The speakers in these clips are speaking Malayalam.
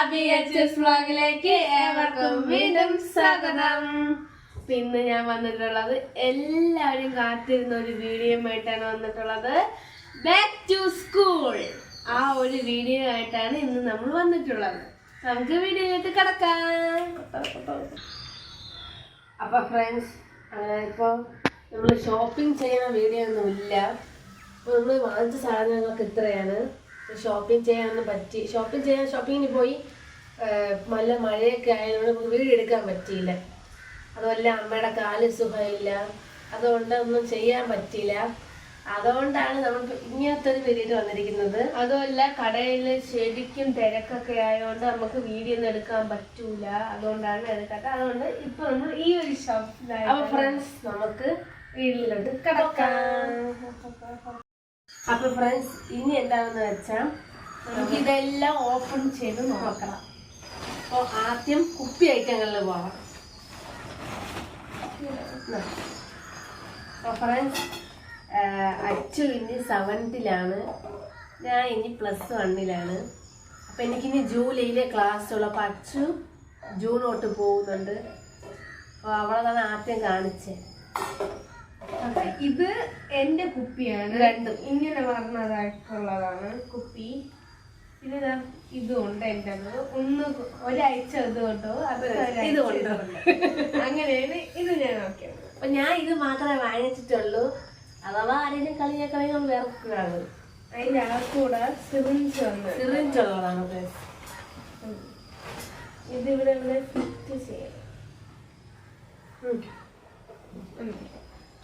വ്ലോഗിലേക്ക് ഏവർക്കും വീണ്ടും സ്വാഗതം. പിന്നെ ഞാൻ വന്നിട്ടുള്ളത് എല്ലാവരും കാത്തിരുന്ന ഒരു വീഡിയോ ആയിട്ടാണ് വന്നിട്ടുള്ളത്. ബാക്ക് ടു സ്കൂൾ ആ ഒരു വീഡിയോ ആയിട്ടാണ് ഇന്ന് നമ്മൾ വന്നിട്ടുള്ളത്. നമുക്ക് വീഡിയോയിലേക്ക് കിടക്കാം. അപ്പൊ ഫ്രണ്ട്സ്, ഇപ്പോൾ നമ്മൾ ഷോപ്പിംഗ് ചെയ്യുന്ന വീഡിയോ ഒന്നും ഇല്ല. അപ്പോൾ നമ്മൾ വാങ്ങിച്ച സാധനങ്ങളൊക്കെ ഇത്രയാണ്. ഷോപ്പിംഗ് ചെയ്യാനൊന്നും പറ്റി ഷോപ്പിങ്ങിന് പോയി നല്ല മഴയൊക്കെ ആയതുകൊണ്ട് നമുക്ക് വീഡിയോ എടുക്കാൻ പറ്റിയില്ല. അതുമല്ല അമ്മയുടെ കാല് സുഖമില്ല, അതുകൊണ്ട് ഒന്നും ചെയ്യാൻ പറ്റിയില്ല. അതുകൊണ്ടാണ് നമുക്ക് ഇങ്ങനത്തെ ഒരു വീഡിയോ വന്നിരിക്കുന്നത്. അതുമല്ല കടയിൽ ശരിക്കും തിരക്കൊക്കെ ആയതുകൊണ്ട് നമുക്ക് വീഡിയോ ഒന്നും എടുക്കാൻ പറ്റൂല. അതുകൊണ്ടാണ് എടുക്കാത്ത. അതുകൊണ്ട് ഇപ്പൊ നമ്മൾ ഈ ഒരു ഷോപ്പിലാണ്. അപ്പൊ ഫ്രണ്ട്സ്, നമുക്ക് വീട്ടിലോട്ട് കിടക്കാം. അപ്പൊ ഫ്രണ്ട്സ്, ഇനി എന്താണെന്ന് വെച്ചാൽ നമുക്ക് ഇതെല്ലാം ഓപ്പൺ ചെയ്ത് നോക്കണം. അപ്പോൾ ആദ്യം കുപ്പി ഐറ്റങ്ങളിൽ പോകാം. അപ്പോൾ ഫ്രണ്ട്സ്, അച്ചു ഇനി 7th-ലാണ്, ഞാൻ ഇനി +1-ലാണ്. അപ്പം എനിക്കിനി ജൂലൈയിലെ ക്ലാസ് ഉള്ളു. അപ്പോൾ അച്ചു ജൂൺ തൊട്ട് പോകുന്നുണ്ട്. അപ്പോൾ അവളതാണ് ആദ്യം കാണിച്ചത്. ഇത് എന്റെ കുപ്പിയാണ്. രണ്ടും ഇങ്ങനെ പറഞ്ഞതായിട്ടുള്ളതാണ് കുപ്പി. പിന്നെ ഇതുണ്ട് എൻ്റെ. ഒരാഴ്ച ഇത് കൊണ്ടോ ഇത് കൊണ്ടോ അങ്ങനെയാണ് ഇത് ഞാൻ നോക്കിയത്. അപ്പൊ ഞാൻ ഇത് മാത്രമേ വാങ്ങിച്ചിട്ടുള്ളൂ. അഥവാ ആരെങ്കിലും കളിയാക്കളി വേർക്കുകയാണ്. അതിൻ്റെ അകത്തൂടെ സിറിഞ്ച് ഉള്ളതാണ്. ഇതിവിടെ ഫിറ്റ് ചെയ്യണം.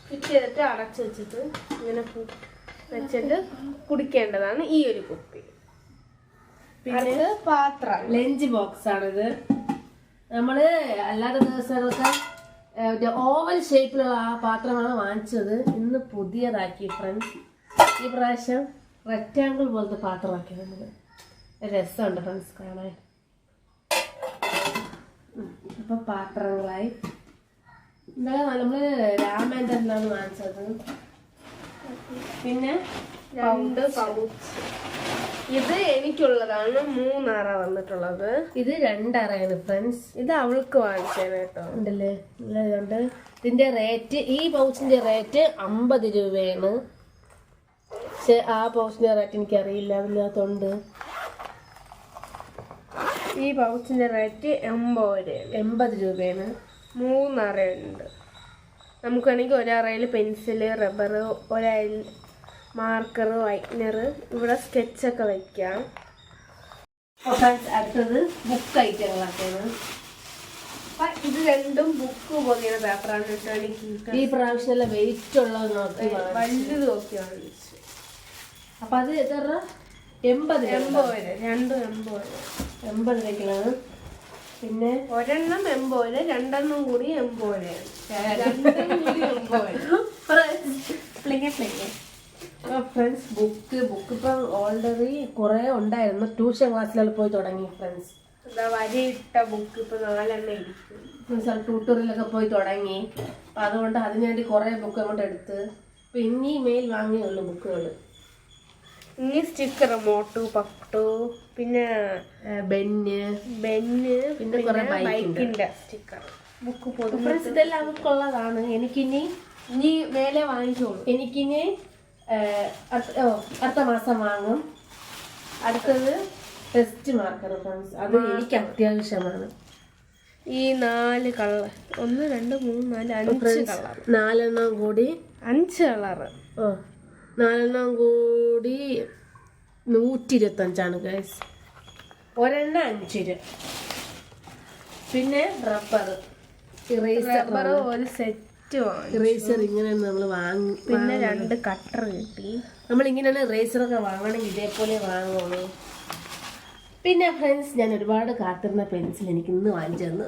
ഫിറ്റ് ചെയ്തിട്ട് അടച്ചു വെച്ചിട്ട് ഇങ്ങനെ വെച്ചിട്ട് കുടിക്കേണ്ടതാണ് ഈ ഒരു കുപ്പി. പിന്നെ പാത്രം ലഞ്ച് ബോക്സ് ആണിത്. നമ്മള് അല്ലാത്ത ദിവസങ്ങളൊക്കെ ഓവൽ ഷേപ്പിലുള്ള ആ പാത്രമാണ് വാങ്ങിച്ചത്. ഇന്ന് പുതിയതാക്കി ഫ്രണ്ട്സ്. ഈ പ്രാവശ്യം റെക്റ്റാങ്കിൾ പോലത്തെ പാത്രമാക്കി. നമ്മള് രസമുണ്ട് ഫ്രണ്ട്സ് കാണാൻ. അപ്പൊ പാത്രങ്ങളായി നമ്മള് രാമേന്ദ്രനിലാണ് വാങ്ങിച്ചത്. പിന്നെ 2 പൗച്ച്. ഇത് എനിക്കുള്ളതാണ്. 3 അറ വന്നിട്ടുള്ളത്. ഇത് 2 അറയാണ് ഫ്രണ്ട്സ്. ഇത് അവൾക്ക് വാങ്ങിച്ചതാണ് കേട്ടോ. ഉണ്ടല്ലേ, ഉണ്ട്. ഇതിന്റെ റേറ്റ്, ഈ പൗച്ചിന്റെ റേറ്റ് 50 രൂപയാണ്. പക്ഷെ ആ പൗച്ചിന്റെ റേറ്റ് എനിക്കറിയില്ല, അതിനകത്തുണ്ട്. ഈ പൗച്ചിന്റെ റേറ്റ് 80 രൂപയാണ്. 3 അറയുണ്ട്. നമുക്ക് വേണമെങ്കിൽ ഒരറയിൽ പെൻസില്, റബ്ബർ, ഒരയിൽ മാർക്കർ, വൈറ്റ്നർ, ഇവിടെ സ്കെച്ചൊക്കെ വയ്ക്കാം. അടുത്തത് ബുക്ക് ഐറ്റങ്ങളൊക്കെയാണ്. ഇത് രണ്ടും ബുക്ക് പോലെയുള്ള പേപ്പറാണ് കേട്ടോ. ഈ പ്രാവശ്യം വെയിറ്റ് ഉള്ളത് നോക്കി വലുത് നോക്കി വാങ്ങിച്ചു. അപ്പൊ അത് എത്ര? 80 രൂപയ്ക്കുള്ളതാണ്. പിന്നെ ഒരെണ്ണം 80, രണ്ടെണ്ണം കൂടി 80. ഫ്രണ്ട്സ്, ബുക്ക് ഇപ്പം ഓൾറെഡി കുറെ ഉണ്ടായിരുന്നു. ട്യൂഷൻ ക്ലാസ്സിലെല്ലാം പോയി തുടങ്ങി ഫ്രണ്ട്സ്. വരിയിട്ട ബുക്ക് ഇപ്പൊ 4 ഇരിക്കും. ട്യൂട്ടോറിയലൊക്കെ പോയി തുടങ്ങി. അപ്പൊ അതുകൊണ്ട് അതിനുവേണ്ടി കുറെ ബുക്ക് അങ്ങോട്ട് എടുത്ത് ഇപ്പൊ ഇനി മെയിൽ വാങ്ങിയുള്ളൂ ബുക്കുകൾ. ഇനി സ്റ്റിക്കർ മോട്ടു, പട്ടു, പിന്നെ ബെന്ന്, പിന്നെ കുറെ ബൈക്കിന്റെ സ്റ്റിക്കർ, ബുക്ക് പൊതു. ഇതെല്ലാം അവർക്കുള്ളതാണ്. എനിക്കിനി മേലെ വാങ്ങിച്ചോളൂ. എനിക്കിനി അടുത്ത മാസം വാങ്ങും. അടുത്തത് ടെസ്റ്റ് മാർക്കർ ഫ്രണ്ട്സ്. അത് എനിക്ക് അത്യാവശ്യമാണ്. ഈ 4 കളർ, 1 2 3 4 5 കളർ, 4 കൂടി 5 കളർ. 4 കൂടി 125 ഗൈസ്. ഒരെണ്ണം 5 രൂപ. പിന്നെ റബ്ബർ, ഇറേസർ, ഒരു സെറ്റ് ഇറേസർ ഇങ്ങനെയാണ് നമ്മൾ വാങ്ങി. പിന്നെ 2 കട്ടർ കിട്ടി. നമ്മളിങ്ങനെയാണ് ഇറേസറൊക്കെ വാങ്ങണമെങ്കിൽ ഇതേപോലെ വാങ്ങുള്ളൂ. പിന്നെ ഫ്രണ്ട്സ്, ഞാൻ ഒരുപാട് കാത്തിരുന്ന പെൻസിൽ എനിക്ക് ഇന്ന് വാങ്ങിച്ചു തന്നു.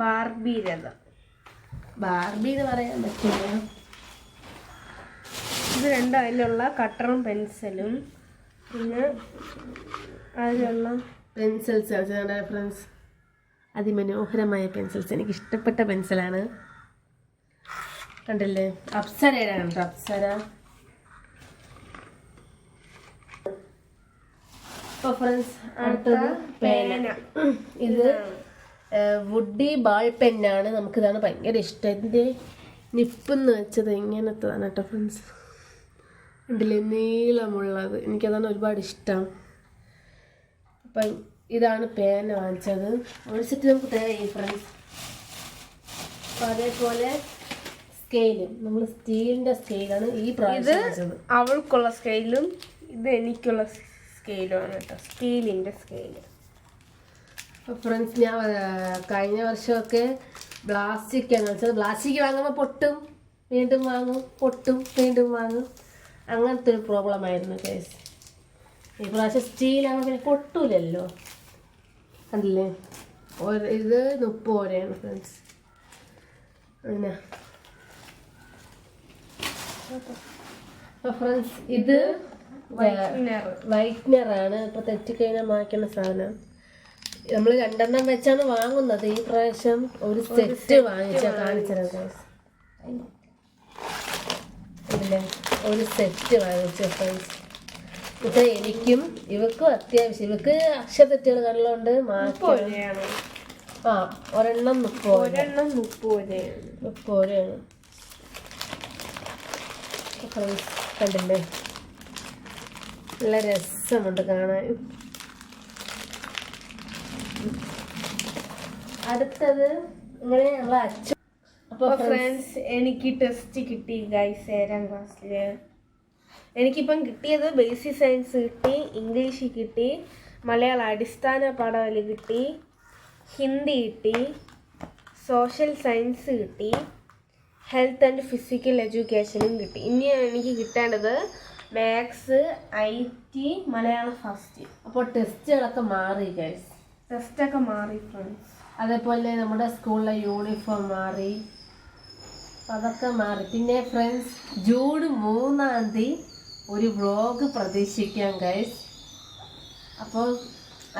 ബാർബി എന്ന് പറയാൻ പറ്റില്ല. ഇത് 2 അതിലുള്ള കട്ടറും പെൻസിലും, പിന്നെ അതിലുള്ള പെൻസിൽസ് ഫ്രണ്ട്സ്. അതിമനോഹരമായ പെൻസിൽസ്, എനിക്ക് ഇഷ്ടപ്പെട്ട പെൻസിലാണ്. കണ്ടില്ലേ, അപ്സരയുടെ കണ്ടോ, അപ്സര. അപ്പൊ ഫ്രണ്ട്സ് അടുത്തത് പേന. ഇത് വുഡി ബാൾ പെന്നാണ്. നമുക്കിതാണ് ഭയങ്കര ഇഷ്ടം. ഇതിൻ്റെ നിപ്പെന്ന് വെച്ചത് ഇങ്ങനത്തതാണ് കേട്ടോ ഫ്രണ്ട്സ്. ഉണ്ടല്ലേ നീളമുള്ളത്, എനിക്കതാണ് ഒരുപാട് ഇഷ്ടം. അപ്പം ഇതാണ് പേന വാങ്ങിച്ചത്. ഒരു സെറ്റ് നമുക്ക് തരാം ഫ്രണ്ട്സ്. അപ്പം അതേപോലെ സ്കെയിലും നമ്മൾ സ്റ്റീലിൻ്റെ സ്കെയിലാണ് ഈ പ്രാവശ്യം വാങ്ങിച്ചത്. അവൾക്കുള്ള സ്കെയിലും ഇത് എനിക്കുള്ള സ്കെയിലുമാണ് കേട്ടോ, സ്റ്റീലിൻ്റെ സ്കെയില്. അപ്പോൾ ഫ്രണ്ട്സ് ഞാൻ കഴിഞ്ഞ വർഷമൊക്കെ പ്ലാസ്റ്റിക്കാണ് വെച്ചത്. പ്ലാസ്റ്റിക് വാങ്ങുമ്പോൾ പൊട്ടും, വീണ്ടും വാങ്ങും, പൊട്ടും, വീണ്ടും വാങ്ങും. അങ്ങനത്തെ ഒരു പ്രോബ്ലം ആയിരുന്നു കേസ്. ഈ പ്രാവശ്യം സ്റ്റീലാകുമ്പോൾ പിന്നെ പൊട്ടൂലല്ലോ. കണ്ടില്ലേ, ഇത് 30 രൂപയാണ് ഫ്രണ്ട്സ്. പിന്നെ അപ്പോൾ ഫ്രണ്ട്സ് ഇത് വൈറ്റ്നറാണ്. ഇപ്പോൾ തെറ്റിക്കഴിഞ്ഞാൽ മായ്ക്കുന്ന സാധനം. നമ്മൾ 2 വെച്ചാണ് വാങ്ങുന്നത്. ഈ പ്രാവശ്യം ഒരു സെറ്റ് വാങ്ങിച്ചാൽ കാണിച്ചത് കേസ്. ഇല്ലേ, ഒരു സെറ്റ് വാങ്ങിച്ചു ഫ്രണ്ട്സ്. ഇത് എനിക്കും ഇവക്കും അത്യാവശ്യം. ഇവക്ക് അക്ഷരത്തെറ്റുകൾ കണ്ടുകൊണ്ട് മാറ്റിയാണ്. ഒരെണ്ണം 30 രൂപയാണ്. കണ്ടില്ലേ, നല്ല രസമുണ്ട് കാണാൻ. അടുത്തത് ഇങ്ങനെ നമ്മളെ അച്ഛൻ. അപ്പോൾ ഫ്രണ്ട്സ് എനിക്ക് ടെസ്റ്റ് കിട്ടി ഗൈസ് 7ാം ക്ലാസ്സിൽ. എനിക്കിപ്പം കിട്ടിയത് ബേസിക് സയൻസ് കിട്ടി, ഇംഗ്ലീഷ് കിട്ടി, മലയാളം അടിസ്ഥാന പാഠവൽ കിട്ടി, ഹിന്ദി കിട്ടി, സോഷ്യൽ സയൻസ് കിട്ടി, ഹെൽത്ത് ആൻഡ് ഫിസിക്കൽ എഡ്യൂക്കേഷനും കിട്ടി. ഇനി എനിക്ക് കിട്ടേണ്ടത് മാത്സ്, IT, മലയാളം ഫസ്റ്റ്. അപ്പോൾ ടെസ്റ്റുകളൊക്കെ മാറി ഗൈസ്. ടെസ്റ്റൊക്കെ മാറി ഫ്രണ്ട്സ്. അതേപോലെ നമ്മുടെ സ്കൂളിലെ യൂണിഫോം മാറി, അതൊക്കെ മാറി. പിന്നെ ഫ്രണ്ട്സ് ജൂൺ 3 ഒരു വ്ളോഗ് പ്രതീക്ഷിക്കാം ഗൈസ്. അപ്പോൾ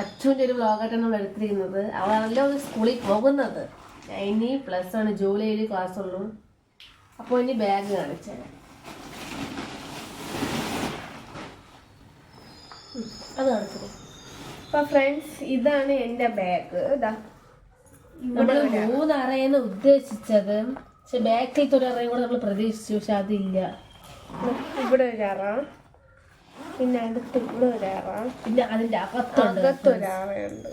അച്ഛൻ്റെ ഒരു വ്ളോഗായിട്ടാണ് നമ്മൾ എടുത്തിരിക്കുന്നത്. അവളല്ല ഒരു സ്കൂളിൽ പോകുന്നത്. ഇനി +1 ജൂലൈയിൽ ക്ലാസ് ഉള്ളൂ. അപ്പോൾ ഇനി ബാഗ് കാണിച്ചാൽ അത് കാണിച്ചത്. അപ്പോൾ ഫ്രണ്ട്സ് ഇതാണ് എൻ്റെ ബാഗ്. ഇതാ നമ്മൾ 3 അറയാണ് ഉദ്ദേശിച്ചത്. പക്ഷെ ബാക്കിലത്തെ ഒരു അറയും കൂടെ നമ്മൾ പ്രതീക്ഷിച്ചു, പക്ഷെ അതില്ല. ഇവിടെ ഒരു അറ, പിന്നെ അടുത്ത് ഇവിടെ ഒരു അറ, പിന്നെ അതിൻ്റെ അകത്തൊരറയുണ്ട്.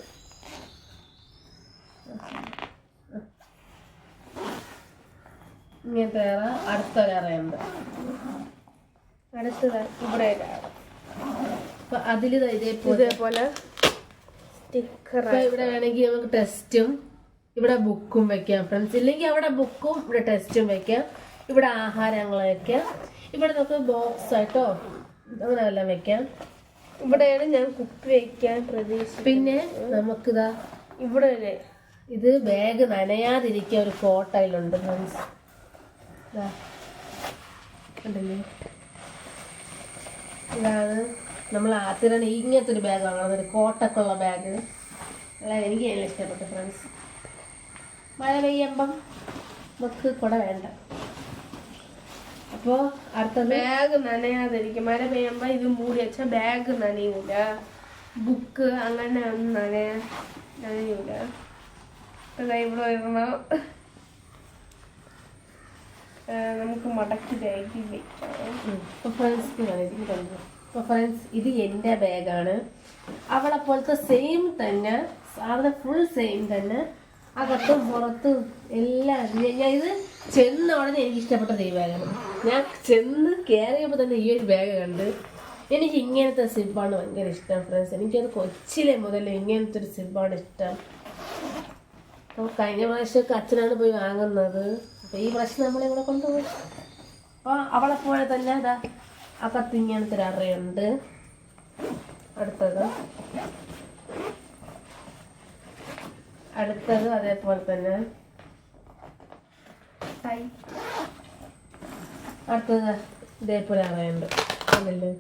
ഇങ്ങനത്തെ അറ, അടുത്തൊരറയുണ്ട്. അടുത്തത് ഇവിടെ ഒരു അറ. അപ്പൊ അതിൽ ഇതേപോലെ സ്റ്റിക്കർ. ഇവിടെ വേണമെങ്കിൽ നമുക്ക് ടെസ്റ്റും ഇവിടെ ബുക്കും വെക്കാം ഫ്രണ്ട്സ്. ഇല്ലെങ്കിൽ അവിടെ ബുക്കും ഇവിടെ ടെസ്റ്റും വെക്കാം. ഇവിടെ ആഹാരങ്ങൾ വെക്കാം. ഇവിടെ നമുക്ക് ബോക്സ് ആയിട്ടോ അങ്ങനെ എല്ലാം വെക്കാം. ഇവിടെയാണ് ഞാൻ കുപ്പി വെക്കാൻ പ്രതീക്ഷിച്ചത്. പിന്നെ നമുക്കിതാ ഇവിടെ ഇത് ബാഗ് നനയാതിരിക്കുക ഒരു കോട്ടയിലുണ്ട് ഫ്രണ്ട്സ്. കണ്ടില്ലേ, ഇതാണ് നമ്മൾ ആദ്യം ഇങ്ങനത്തെ ഒരു ബാഗ് വാങ്ങണം, ഒരു കോട്ടൊക്കെയുള്ള ബാഗ്. അല്ല, എനിക്ക് നല്ല ഇഷ്ടപ്പെട്ടു ഫ്രണ്ട്സ്. മഴ പെയ്യുമ്പം നമുക്ക് കുട വേണ്ട. അപ്പോൾ അടുത്ത ബാഗ് നനയാതിരിക്കും. മഴ പെയ്യുമ്പോൾ ഇത് മൂടി വെച്ചാൽ ബാഗ് നനയൂല, ബുക്ക് അങ്ങനെ ഒന്നും നനയൂല. ഇവിടെ വരണം, നമുക്ക് മടക്കി ബാഗിൽ വെക്കാം. ഇപ്പോൾ ഫ്രണ്ട്സ് ഇത് എൻ്റെ ബാഗാണ്. അവളെ പോലത്തെ സെയിം തന്നെ സാധനം, ഫുൾ സെയിം തന്നെ, അകത്തും പുറത്തും എല്ലാം. ഞാൻ ഇത് ചെന്ന ഉടനെ എനിക്ക് ഇഷ്ടപ്പെട്ട ഈ ബാഗാണ്. ഞാൻ ചെന്ന് കയറിയപ്പോൾ തന്നെ ഈ ഒരു ബാഗ് കണ്ട് എനിക്ക് ഇങ്ങനത്തെ സിബാണ് ഭയങ്കര ഇഷ്ടം ഫ്രണ്ട്സ്. എനിക്കത് കൊച്ചിലെ മുതൽ ഇങ്ങനത്തെ ഒരു സിബാണ് ഇഷ്ടം. അപ്പോൾ കഴിഞ്ഞ പ്രാവശ്യമൊക്കെ അച്ഛനാണ് പോയി വാങ്ങുന്നത്. അപ്പോൾ ഈ പ്രാവശ്യം നമ്മളെ ഇവിടെ കൊണ്ടുപോയി. അപ്പോൾ അവളെ പോലെ തന്നെ അതാ അകത്ത് ഇങ്ങനത്തെ ഒരു അറയുണ്ട്. അടുത്തത് അതേപോലെ തന്നെ. അടുത്തത് ഇതേപോലെ അറയുണ്ട്. അതല്ലേ.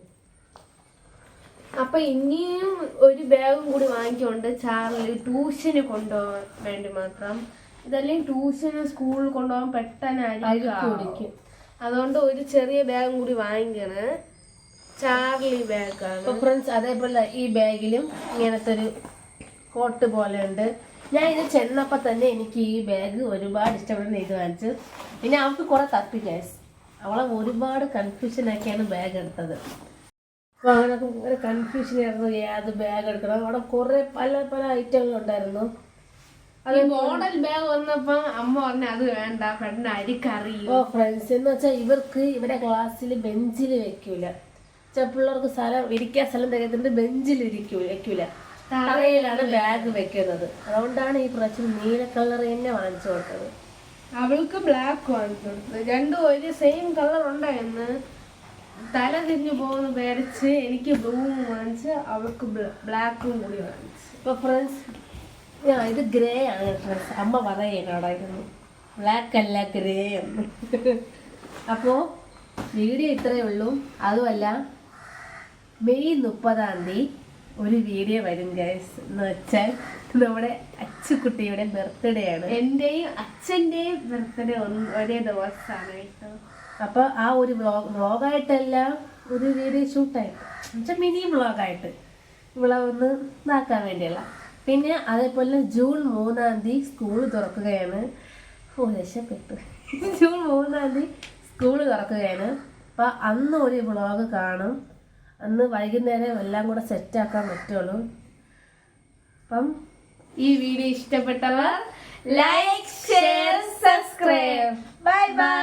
അപ്പൊ ഇനിയും ഒരു ബാഗും കൂടി വാങ്ങിക്കൊണ്ട് ചാർലി ട്യൂഷന് കൊണ്ടുപോകാൻ വേണ്ടി മാത്രം. ഇതല്ലെങ്കിൽ ട്യൂഷന് സ്കൂളിൽ കൊണ്ടുപോകാൻ പെട്ടെന്ന് അരിക്കും. അതുകൊണ്ട് ഒരു ചെറിയ ബാഗും കൂടി വാങ്ങിക്കണ്. ചാർലി ബാഗാണ്. അപ്പോൾ ഫ്രണ്ട്സ് അതേപോലെ ഈ ബാഗിലും ഇങ്ങനത്തെ ഒരു കോട്ട് പോലെ ഉണ്ട്. ഞാൻ ഇത് ചെന്നപ്പോൾ തന്നെ എനിക്ക് ഈ ബാഗ് ഒരുപാട് ഇഷ്ടപ്പെടുന്ന ഇത് വാങ്ങിച്ചു. പിന്നെ അവൾക്ക് കുറെ തപ്പി ഗൈസ്, അവളെ ഒരുപാട് കൺഫ്യൂഷനാക്കിയാണ് ബാഗ് എടുത്തത്. അപ്പോൾ അവനൊക്കെ ഭയങ്കര കൺഫ്യൂഷൻ ആയിരുന്നു ഏത് ബാഗ് എടുക്കണം. അവിടെ കുറെ പല പല ഐറ്റങ്ങളുണ്ടായിരുന്നു. അത് മോഡൽ ബാഗ് വന്നപ്പോ അമ്മ പറഞ്ഞ അത് വേണ്ട, പെട്ടെന്ന് അരിക്കറിയും. ഓ ഫ്രണ്ട്സ് എന്ന് വെച്ചാൽ ഇവർക്ക് ഇവരെ ക്ലാസ്സിൽ ബെഞ്ചിൽ വെക്കൂല. പിള്ളേർക്ക് ഇരിക്കാൻ സ്ഥലം തികയുന്നുണ്ട്, ബെഞ്ചിൽ വെക്കൂല, തറയിലാണ് ബാഗ് വെക്കുന്നത്. അതുകൊണ്ടാണ് ഈ പ്രാവശ്യം നീല കളർ തന്നെ വാങ്ങിച്ചു കൊടുത്തത്. അവൾക്ക് ബ്ലാക്ക് വാങ്ങിച്ചു കൊടുത്തത്. രണ്ടും ഒരു സെയിം കളർ ഉണ്ടായിരുന്നു. തല തിരിഞ്ഞു പോകുന്ന പേരച്ച് എനിക്ക് ബ്ലൂ വാങ്ങിച്ച്, അവൾക്ക് ബ്ലാക്കും കൂടി വാങ്ങിച്ചു. ഇപ്പൊ ഫ്രണ്ട്സ് ഇത് ഗ്രേ ആണ് ഫ്രണ്ട്സ്. അമ്മ പറയുന്നു ബ്ലാക്ക് അല്ല ഗ്രേ എന്ന്. അപ്പോൾ വീഡിയോ ഇത്രയേ ഉള്ളൂ. അതുമല്ല മെയ് 30 ഒരു വീഡിയോ വരും ഗൈസ്. എന്ന് വെച്ചാൽ നമ്മുടെ അച്ചുകുട്ടിയുടെ ബർത്ത്ഡേ ആണ്. എന്റെയും അച്ഛന്റെയും ബർത്ത്ഡേ ഒരേ ദിവസമാണ് കേട്ടോ. അപ്പോൾ ആ ഒരു വ്ളോഗായിട്ടല്ല, ഒരു വീഡിയോ ഷൂട്ടായിട്ട് എന്നുവെച്ചാൽ മിനി വ്ളോഗായിട്ട് ഇവിടെ ഒന്ന് ഇതാക്കാൻ വേണ്ടിയല്ല. പിന്നെ അതേപോലെ ജൂൺ 3 സ്കൂൾ തുറക്കുകയാണ്. രക്ഷപ്പെട്ടു. ജൂൺ 3 സ്കൂൾ തുറക്കുകയാണ്. അപ്പം അന്ന് ഒരു വ്ളോഗ് കാണും. അന്ന് വൈകുന്നേരം എല്ലാം കൂടെ സെറ്റാക്കാൻ പറ്റുള്ളൂ. അപ്പം ഈ വീഡിയോ ഇഷ്ടപ്പെട്ടവർ like, share, subscribe. Bye by.